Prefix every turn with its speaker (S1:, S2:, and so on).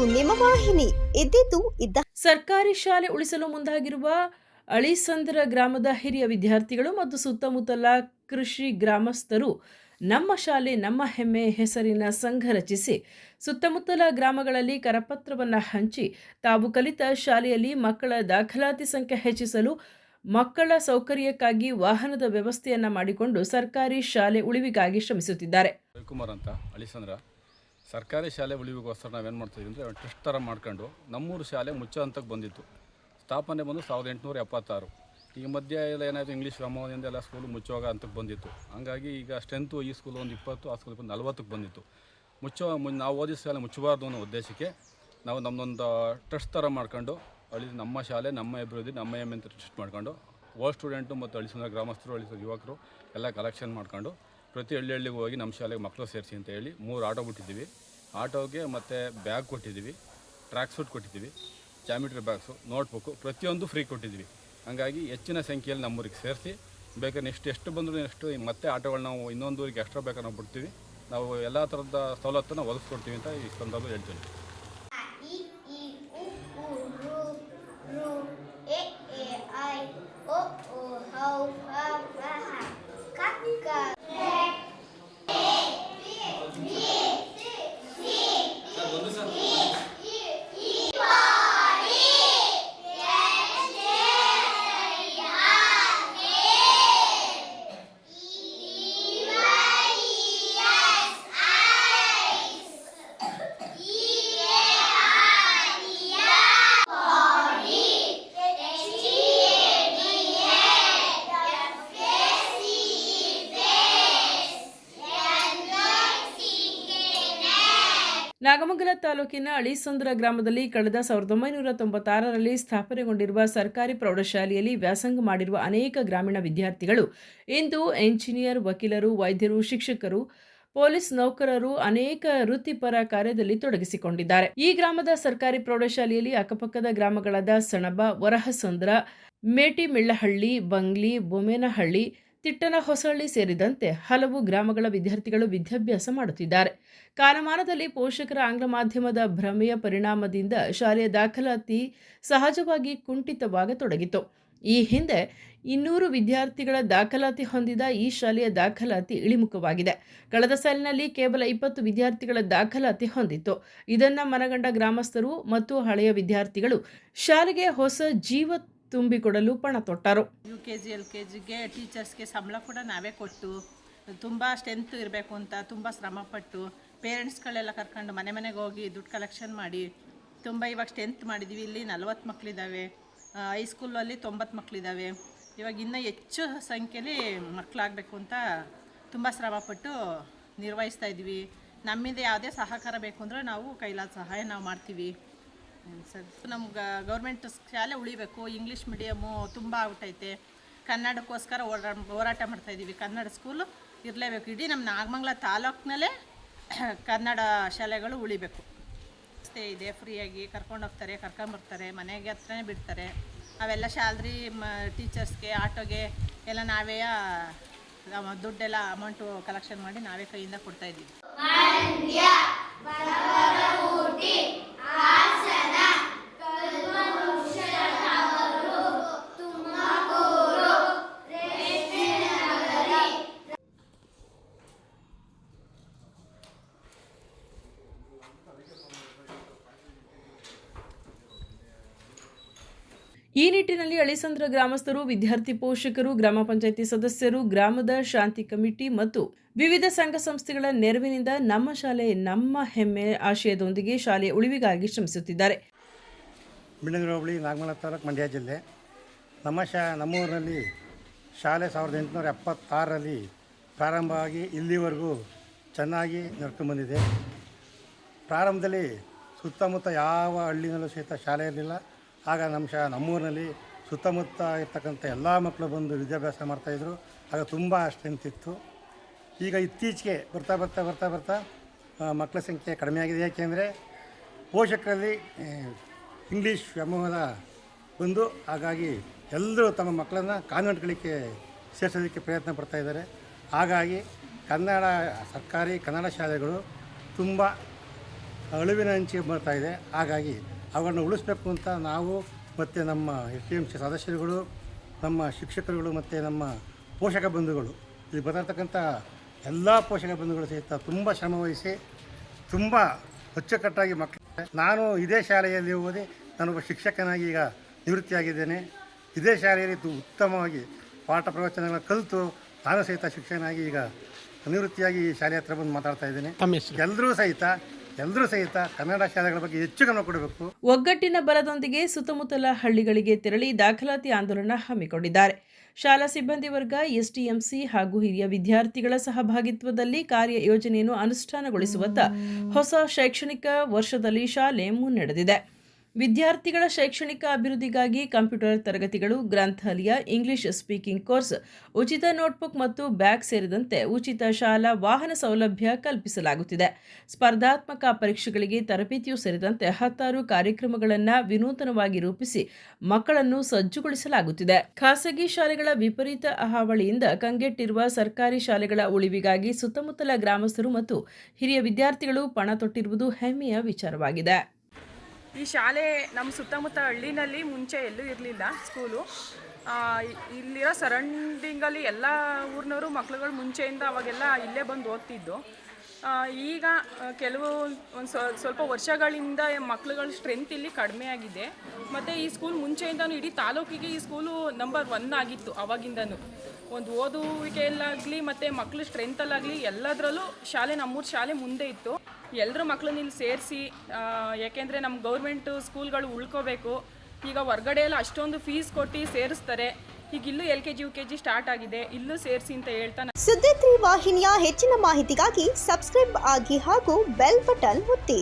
S1: ನಿಮ್ಮ ವಾಹಿನಿ ಇದ್ದಿದ್ದು ಇದ್ದ.
S2: ಸರ್ಕಾರಿ ಶಾಲೆ ಉಳಿಸಲು ಮುಂದಾಗಿರುವ ಅಳಿಸಂದ್ರ ಗ್ರಾಮದ ಹಿರಿಯ ವಿದ್ಯಾರ್ಥಿಗಳು ಮತ್ತು ಸುತ್ತಮುತ್ತಲ ಕೃಷಿ ಗ್ರಾಮಸ್ಥರು ನಮ್ಮ ಶಾಲೆ ನಮ್ಮ ಹೆಮ್ಮೆ ಹೆಸರಿನ ಸಂಘ ರಚಿಸಿ ಸುತ್ತಮುತ್ತಲ ಗ್ರಾಮಗಳಲ್ಲಿ ಕರಪತ್ರವನ್ನು ಹಂಚಿ ತಾವು ಕಲಿತ ಶಾಲೆಯಲ್ಲಿ ಮಕ್ಕಳ ದಾಖಲಾತಿ ಸಂಖ್ಯೆ ಹೆಚ್ಚಿಸಲು ಮಕ್ಕಳ ಸೌಕರ್ಯಕ್ಕಾಗಿ ವಾಹನದ ವ್ಯವಸ್ಥೆಯನ್ನು ಮಾಡಿಕೊಂಡು ಸರ್ಕಾರಿ ಶಾಲೆ ಉಳಿವಿಗಾಗಿ ಶ್ರಮಿಸುತ್ತಿದ್ದಾರೆ.
S3: ರವಿಕುಮಾರ್ ಅಂತ ಅಳಿಸಂದ್ರ ಸರ್ಕಾರಿ ಶಾಲೆ ಉಳಿವಿಗೋಸ್ಕರ ನಾವೇನು ಮಾಡ್ತಿದ್ವಿ ಅಂದರೆ ಟ್ರಸ್ಟ್ ಥರ ಮಾಡ್ಕೊಂಡು ನಮ್ಮೂರು ಶಾಲೆ ಮುಚ್ಚೋ ಹಂತಕ್ಕೆ ಬಂದಿತ್ತು. ಸ್ಥಾಪನೆ ಬಂದು 1876. ಈಗ ಮಧ್ಯೆ ಎಲ್ಲ ಏನಾಯಿತು, ಇಂಗ್ಲೀಷ್ ವ್ಯಾಮೋಹದಿಂದ ಎಲ್ಲ ಸ್ಕೂಲು ಮುಚ್ಚೋಗ ಹಂತಕ್ಕೆ ಬಂದಿತ್ತು. ಹಂಗಾಗಿ ಈಗ ಸ್ಟ್ರೆಂತು ಈ ಸ್ಕೂಲು ಒಂದು 20, ಆ ಸ್ಕೂಲ್ 40ಕ್ಕೆ ಬಂದಿತ್ತು. ನಾವು ಓದಿದ ಶಾಲೆ ಮುಚ್ಚಬಾರ್ದು ಅನ್ನೋ ಉದ್ದೇಶಕ್ಕೆ ನಾವು ನಮ್ಮದೊಂದು ಟ್ರಸ್ಟ್ ಥರ ಮಾಡ್ಕೊಂಡು ನಮ್ಮ ಶಾಲೆ ನಮ್ಮ ಅಭಿವೃದ್ಧಿ ನಮ್ಮ ಹೆಮ್ಮೆ ಅಂತ ಟ್ರಸ್ಟ್ ಮಾಡ್ಕೊಂಡು ಓಲ್ಡ್ ಸ್ಟೂಡೆಂಟು ಮತ್ತು ಅಳಿಸಂದ್ರ ಗ್ರಾಮಸ್ಥರು ಯುವಕರು ಎಲ್ಲ ಕಲೆಕ್ಷನ್ ಮಾಡ್ಕೊಂಡು ಪ್ರತಿ ಹಳ್ಳಿಗೆ ಹೋಗಿ ನಮ್ಮ ಶಾಲೆಗೆ ಮಕ್ಕಳು ಸೇರಿಸಿ ಅಂತ ಹೇಳಿ 3 ಆಟೋ ಬಿಟ್ಟಿದ್ದೀವಿ. ಆಟೋಗೆ ಮತ್ತು ಬ್ಯಾಗ್ ಕೊಟ್ಟಿದ್ದೀವಿ, ಟ್ರ್ಯಾಕ್ ಸೂಟ್ ಕೊಟ್ಟಿದ್ದೀವಿ, ಜಾಮಿಟ್ರಿ ಬ್ಯಾಗ್ಸು, ನೋಟ್ಬುಕ್ಕು ಪ್ರತಿಯೊಂದು ಫ್ರೀ ಕೊಟ್ಟಿದ್ದೀವಿ. ಹಾಗಾಗಿ ಹೆಚ್ಚಿನ ಸಂಖ್ಯೆಯಲ್ಲಿ ನಮ್ಮೂರಿಗೆ ಸೇರಿಸಿ ಬೇಕಾದ್ರೆ ಎಷ್ಟು ಬಂದರೂ ಮತ್ತೆ ಆಟೋಗಳು ನಾವು ಇನ್ನೊಂದು ಊರಿಗೆ ಎಕ್ಸ್ಟ್ರಾ ಬೇಕಾದ್ರೆ ನಾವು ಬಿಡ್ತೀವಿ. ನಾವು ಎಲ್ಲ ಥರದ ಸವಲತ್ತನ್ನು ಒದಗಿಸ್ಕೊಡ್ತೀವಿ ಅಂತ ಈ ಸಂದರ್ಭ ಹೇಳ್ತೀವಿ.
S2: ನಾಗಮಂಗಲ ತಾಲೂಕಿನ ಅಳಿಸಂದ್ರ ಗ್ರಾಮದಲ್ಲಿ ಕಳೆದ 1996ರಲ್ಲಿ ಸ್ಥಾಪನೆಗೊಂಡಿರುವ ಸರ್ಕಾರಿ ಪ್ರೌಢಶಾಲೆಯಲ್ಲಿ ವ್ಯಾಸಂಗ ಮಾಡಿರುವ ಅನೇಕ ಗ್ರಾಮೀಣ ವಿದ್ಯಾರ್ಥಿಗಳು ಇಂದು ಎಂಜಿನಿಯರ್, ವಕೀಲರು, ವೈದ್ಯರು, ಶಿಕ್ಷಕರು, ಪೊಲೀಸ್ ನೌಕರರು ಅನೇಕ ವೃತ್ತಿಪರ ಕಾರ್ಯದಲ್ಲಿ ತೊಡಗಿಸಿಕೊಂಡಿದ್ದಾರೆ. ಈ ಗ್ರಾಮದ ಸರ್ಕಾರಿ ಪ್ರೌಢಶಾಲೆಯಲ್ಲಿ ಅಕ್ಕಪಕ್ಕದ ಗ್ರಾಮಗಳಾದ ಸಣಬ, ವರಹಸಂದ್ರ, ಮೇಟಿಮೆಳ್ಳಹಳ್ಳಿ, ಬಂಗ್ಲಿ, ಬೊಮ್ಮೇನಹಳ್ಳಿ, ತಿಟ್ಟನ ಹೊಸಳ್ಳಿ ಸೇರಿದಂತೆ ಹಲವು ಗ್ರಾಮಗಳ ವಿದ್ಯಾರ್ಥಿಗಳು ವಿದ್ಯಾಭ್ಯಾಸ ಮಾಡುತ್ತಿದ್ದಾರೆ. ಕಾಲಮಾನದಲ್ಲಿ ಪೋಷಕರ ಆಂಗ್ಲ ಮಾಧ್ಯಮದ ಭ್ರಮೆಯ ಪರಿಣಾಮದಿಂದ ಶಾಲೆಯ ದಾಖಲಾತಿ ಸಹಜವಾಗಿ ಕುಂಠಿತವಾಗತೊಡಗಿತು. ಈ ಹಿಂದೆ 200 ವಿದ್ಯಾರ್ಥಿಗಳ ದಾಖಲಾತಿ ಹೊಂದಿದ ಈ ಶಾಲೆಯ ದಾಖಲಾತಿ ಇಳಿಮುಖವಾಗಿದೆ. ಕಳೆದ ಸಾಲಿನಲ್ಲಿ ಕೇವಲ 20 ವಿದ್ಯಾರ್ಥಿಗಳ ದಾಖಲಾತಿ ಹೊಂದಿತ್ತು. ಇದನ್ನು ಮನಗಂಡ ಗ್ರಾಮಸ್ಥರು ಮತ್ತು ಹಳೆಯ ವಿದ್ಯಾರ್ಥಿಗಳು ಶಾಲೆಗೆ ಹೊಸ ಜೀವ ತುಂಬಿಕೊಡಲು ಪಣ ತೊಟ್ಟರು.
S4: UKG LKGಗೆ ಟೀಚರ್ಸ್ಗೆ ಸಂಬಳ ಕೂಡ ನಾವೇ ಕೊಟ್ಟು ತುಂಬ ಸ್ಟ್ರೆಂತ್ ಇರಬೇಕು ಅಂತ ತುಂಬ ಶ್ರಮಪಟ್ಟು ಪೇರೆಂಟ್ಸ್ಗಳೆಲ್ಲ ಕರ್ಕೊಂಡು ಮನೆಗೆ ಹೋಗಿ ದುಡ್ಡು ಕಲೆಕ್ಷನ್ ಮಾಡಿ ತುಂಬ ಇವಾಗ ಸ್ಟ್ರೆಂತ್ ಮಾಡಿದ್ದೀವಿ. ಇಲ್ಲಿ 40 ಮಕ್ಕಳಿದ್ದಾವೆ, ಹೈಸ್ಕೂಲಲ್ಲಿ 90 ಮಕ್ಕಳಿದ್ದಾವೆ. ಇವಾಗ ಇನ್ನೂ ಹೆಚ್ಚು ಸಂಖ್ಯೆಯಲ್ಲಿ ಮಕ್ಕಳಾಗಬೇಕು ಅಂತ ತುಂಬ ಶ್ರಮಪಟ್ಟು ನಿರ್ವಹಿಸ್ತಾ ಇದ್ದೀವಿ. ನಮ್ಮಿಂದ ಯಾವುದೇ ಸಹಕಾರ ಬೇಕು ಅಂದರೆ ನಾವು ಕೈಲಾದ ಸಹಾಯ ನಾವು ಮಾಡ್ತೀವಿ ಸರ್. ನಮ್ಗೆ ಗೌರ್ಮೆಂಟ್ ಶಾಲೆ ಉಳಿಬೇಕು. ಇಂಗ್ಲೀಷ್ ಮೀಡಿಯಮು ತುಂಬ ಆಗ್ಬಿಟ್ಟೈತೆ. ಕನ್ನಡಕ್ಕೋಸ್ಕರ ಹೋರಾಟ ಮಾಡ್ತಾಯಿದ್ದೀವಿ. ಕನ್ನಡ ಸ್ಕೂಲು ಇರಲೇಬೇಕು. ಇಡೀ ನಮ್ಮ ನಾಗಮಂಗಲ ತಾಲೂಕಿನಲ್ಲೇ ಕನ್ನಡ ಶಾಲೆಗಳು ಉಳಿಬೇಕು. ರಸ್ತೆ ಇದೆ, ಫ್ರೀಯಾಗಿ ಕರ್ಕೊಂಡೋಗ್ತಾರೆ, ಕರ್ಕೊಂಬರ್ತಾರೆ, ಮನೆಗೆ ಹತ್ರನೇ ಬಿಡ್ತಾರೆ. ಅವೆಲ್ಲ ಸ್ಯಾಲ್ರಿ ಟೀಚರ್ಸ್ಗೆ, ಆಟೋಗೆ ಎಲ್ಲ ನಾವೇ ದುಡ್ಡೆಲ್ಲ ಅಮೌಂಟು ಕಲೆಕ್ಷನ್ ಮಾಡಿ ನಾವೇ ಕೈಯಿಂದ ಕೊಡ್ತಾಯಿದ್ದೀವಿ.
S2: ಈ ನಿಟ್ಟಿನಲ್ಲಿ ಅಳಿಸಂದ್ರ ಗ್ರಾಮಸ್ಥರು, ವಿದ್ಯಾರ್ಥಿ ಪೋಷಕರು, ಗ್ರಾಮ ಪಂಚಾಯಿತಿ ಸದಸ್ಯರು, ಗ್ರಾಮದ ಶಾಂತಿ ಕಮಿಟಿ ಮತ್ತು ವಿವಿಧ ಸಂಘ ಸಂಸ್ಥೆಗಳ ನೆರವಿನಿಂದ ನಮ್ಮ ಶಾಲೆ ನಮ್ಮ ಹೆಮ್ಮೆ ಆಶಯದೊಂದಿಗೆ ಶಾಲೆಯ ಉಳಿವಿಗಾಗಿ ಶ್ರಮಿಸುತ್ತಿದ್ದಾರೆ.
S5: ಬಿಳ್ಳಂಗೇರಿ ಹೋಬಳಿ, ನಾಗಮಂಗಲ ತಾಲೂಕು, ಮಂಡ್ಯ ಜಿಲ್ಲೆ. ನಮ್ಮೂರಿನಲ್ಲಿ ಶಾಲೆ 1876ರಲ್ಲಿ ಪ್ರಾರಂಭವಾಗಿ ಇಲ್ಲಿವರೆಗೂ ಚೆನ್ನಾಗಿ ನಡ್ಕೊಂಡ್ಬಂದಿದೆ. ಪ್ರಾರಂಭದಲ್ಲಿ ಸುತ್ತಮುತ್ತ ಯಾವ ಹಳ್ಳಿನಲ್ಲೂ ಸಹಿತ ಶಾಲೆ ಇರಲಿಲ್ಲ. ಆಗ ನಮ್ಮೂರಿನಲ್ಲಿ ಸುತ್ತಮುತ್ತ ಇರ್ತಕ್ಕಂಥ ಎಲ್ಲ ಮಕ್ಕಳು ಬಂದು ವಿದ್ಯಾಭ್ಯಾಸ ಮಾಡ್ತಾಯಿದ್ರು. ಆಗ ತುಂಬ ಸ್ಟ್ರೆಂತ್ ಇತ್ತು. ಈಗ ಇತ್ತೀಚೆಗೆ ಬರ್ತಾ ಮಕ್ಕಳ ಸಂಖ್ಯೆ ಕಡಿಮೆ ಆಗಿದೆ. ಯಾಕೆಂದರೆ ಪೋಷಕರಲ್ಲಿ ಇಂಗ್ಲೀಷ್ ವ್ಯಾಮೋಹ ಬಂದು ಹಾಗಾಗಿ ಎಲ್ಲರೂ ತಮ್ಮ ಮಕ್ಕಳನ್ನು ಕಾನ್ವೆಂಟ್ಗಳಿಗೆ ಸೇರಿಸೋದಕ್ಕೆ ಪ್ರಯತ್ನ ಪಡ್ತಾಯಿದ್ದಾರೆ. ಹಾಗಾಗಿ ಸರ್ಕಾರಿ ಕನ್ನಡ ಶಾಲೆಗಳು ತುಂಬ ಅಳಿವಿನ ಅಂಚಿಗೆ ಬರ್ತಾ ಇದೆ. ಹಾಗಾಗಿ ಅವುಗಳನ್ನು ಉಳಿಸ್ಬೇಕು ಅಂತ ನಾವು ಮತ್ತು ನಮ್ಮ STMC ಸದಸ್ಯರುಗಳು, ನಮ್ಮ ಶಿಕ್ಷಕರುಗಳು ಮತ್ತು ನಮ್ಮ ಪೋಷಕ ಬಂಧುಗಳು, ಇಲ್ಲಿ ಬರತಕ್ಕಂಥ ಎಲ್ಲ ಪೋಷಕ ಬಂಧುಗಳು ಸಹಿತ ತುಂಬ ಶ್ರಮವಹಿಸಿ ತುಂಬ ಅಚ್ಚುಕಟ್ಟಾಗಿ ಮಕ್ಕಳು, ನಾನು ಇದೇ ಶಾಲೆಯಲ್ಲಿ ಓದಿ ನಾನೊಬ್ಬ ಶಿಕ್ಷಕನಾಗಿ ಈಗ ನಿವೃತ್ತಿಯಾಗಿದ್ದೇನೆ. ಇದೇ ಶಾಲೆಯಲ್ಲಿ ಉತ್ತಮವಾಗಿ ಪಾಠ ಪ್ರವಚನಗಳನ್ನು ಕಲಿತು ನಾನು ಸಹಿತ ಶಿಕ್ಷಕನಾಗಿ ಈಗ ನಿವೃತ್ತಿಯಾಗಿ ಈ ಶಾಲೆ ಹತ್ರ ಬಂದು ಮಾತಾಡ್ತಾ ಇದ್ದೇನೆ. ಎಲ್ಲರೂ ಸಹಿತ ಕನ್ನಡ ಶಾಲೆಗಳ ಬಗ್ಗೆ ಹೆಚ್ಚು ಗಮನ ಕೊಡಬೇಕು.
S2: ಒಗ್ಗಟ್ಟಿನ ಬಲದೊಂದಿಗೆ ಸುತ್ತಮುತ್ತಲ ಹಳ್ಳಿಗಳಿಗೆ ತೆರಳಿ ದಾಖಲಾತಿ ಆಂದೋಲನ ಹಮ್ಮಿಕೊಂಡಿದ್ದಾರೆ. ಶಾಲಾ ಸಿಬ್ಬಂದಿ ವರ್ಗ, STMC ಹಾಗೂ ಹಿರಿಯ ವಿದ್ಯಾರ್ಥಿಗಳ ಸಹಭಾಗಿತ್ವದಲ್ಲಿ ಕಾರ್ಯ ಯೋಜನೆಯನ್ನು ಅನುಷ್ಠಾನಗೊಳಿಸುವತ್ತ ಹೊಸ ಶೈಕ್ಷಣಿಕ ವರ್ಷದಲ್ಲಿ ಶಾಲೆ ಮುನ್ನಡೆದಿದೆ. ವಿದ್ಯಾರ್ಥಿಗಳ ಶೈಕ್ಷಣಿಕ ಅಭಿವೃದ್ಧಿಗಾಗಿ ಕಂಪ್ಯೂಟರ್ ತರಗತಿಗಳು, ಗ್ರಂಥಾಲಯ, ಇಂಗ್ಲಿಷ್ ಸ್ಪೀಕಿಂಗ್ ಕೋರ್ಸ್, ಉಚಿತ ನೋಟ್ಬುಕ್ ಮತ್ತು ಬ್ಯಾಗ್ ಸೇರಿದಂತೆ ಉಚಿತ ಶಾಲಾ ವಾಹನ ಸೌಲಭ್ಯ ಕಲ್ಪಿಸಲಾಗುತ್ತಿದೆ. ಸ್ಪರ್ಧಾತ್ಮಕ ಪರೀಕ್ಷೆಗಳಿಗೆ ತರಬೇತಿಯೂ ಸೇರಿದಂತೆ 10 ಕಾರ್ಯಕ್ರಮಗಳನ್ನು ವಿನೂತನವಾಗಿ ರೂಪಿಸಿ ಮಕ್ಕಳನ್ನು ಸಜ್ಜುಗೊಳಿಸಲಾಗುತ್ತಿದೆ. ಖಾಸಗಿ ಶಾಲೆಗಳ ವಿಪರೀತ ಹಾವಳಿಯಿಂದ ಕಂಗೆಟ್ಟಿರುವ ಸರ್ಕಾರಿ ಶಾಲೆಗಳ ಉಳಿವಿಗಾಗಿ ಸುತ್ತಮುತ್ತಲ ಗ್ರಾಮಸ್ಥರು ಮತ್ತು ಹಿರಿಯ ವಿದ್ಯಾರ್ಥಿಗಳು ಪಣ ತೊಟ್ಟಿರುವುದು ಹೆಮ್ಮೆಯ ವಿಚಾರವಾಗಿದೆ.
S6: ಈ ಶಾಲೆ ನಮ್ಮ ಸುತ್ತಮುತ್ತ ಹಳ್ಳಿನಲ್ಲಿ ಮುಂಚೆ ಎಲ್ಲೂ ಇರಲಿಲ್ಲ ಸ್ಕೂಲು. ಇಲ್ಲಿರೋ ಸರೌಂಡಿಂಗಲ್ಲಿ ಎಲ್ಲ ಊರಿನವರು ಮಕ್ಳುಗಳು ಮುಂಚೆಯಿಂದ ಅವಾಗೆಲ್ಲ ಇಲ್ಲೇ ಬಂದು ಓದ್ತಿದ್ದು. ಈಗ ಕೆಲವು ಸ್ವಲ್ಪ ವರ್ಷಗಳಿಂದ ಮಕ್ಳುಗಳ ಸ್ಟ್ರೆಂತ್ ಇಲ್ಲಿ ಕಡಿಮೆ ಆಗಿದೆ. ಮತ್ತು ಈ ಸ್ಕೂಲ್ ಮುಂಚೆಯಿಂದನೂ ಇಡೀ ತಾಲೂಕಿಗೆ ಈ ಸ್ಕೂಲು ನಂಬರ್ 1 ಆಗಿತ್ತು. ಆವಾಗಿಂದನೂ ಒಂದು ಓದುವಿಕೆಯಲ್ಲಾಗಲಿ ಮತ್ತು ಮಕ್ಳು ಸ್ಟ್ರೆಂತಲ್ಲಾಗಲಿ ಎಲ್ಲದರಲ್ಲೂ ನಮ್ಮೂರು ಶಾಲೆ ಮುಂದೆ ಇತ್ತು. ಎಲ್ಲರೂ ಮಕ್ಕಳನ್ನ ಇಲ್ಲಿ ಸೇರಿಸಿ, ಯಾಕೆಂದರೆ ನಮ್ಮ ಗೌರ್ಮೆಂಟು ಸ್ಕೂಲ್ಗಳು ಉಳ್ಕೋಬೇಕು. ಈಗ ಹೊರ್ಗಡೆ ಎಲ್ಲ ಅಷ್ಟೊಂದು ಫೀಸ್ ಕೊಟ್ಟು ಸೇರಿಸ್ತಾರೆ. ಈಗ ಇಲ್ಲೂ LKG UKG ಸ್ಟಾರ್ಟ್ ಆಗಿದೆ, ಇಲ್ಲೂ ಸೇರಿಸಿ ಅಂತ ಹೇಳ್ತಾನೆ.
S1: ಸುದ್ದಿ 3 ವಾಹಿನಿಯ ಹೆಚ್ಚಿನ ಮಾಹಿತಿಗಾಗಿ ಸಬ್ಸ್ಕ್ರೈಬ್ ಆಗಿ ಹಾಗೂ ಬೆಲ್ ಬಟನ್ ಒತ್ತಿ.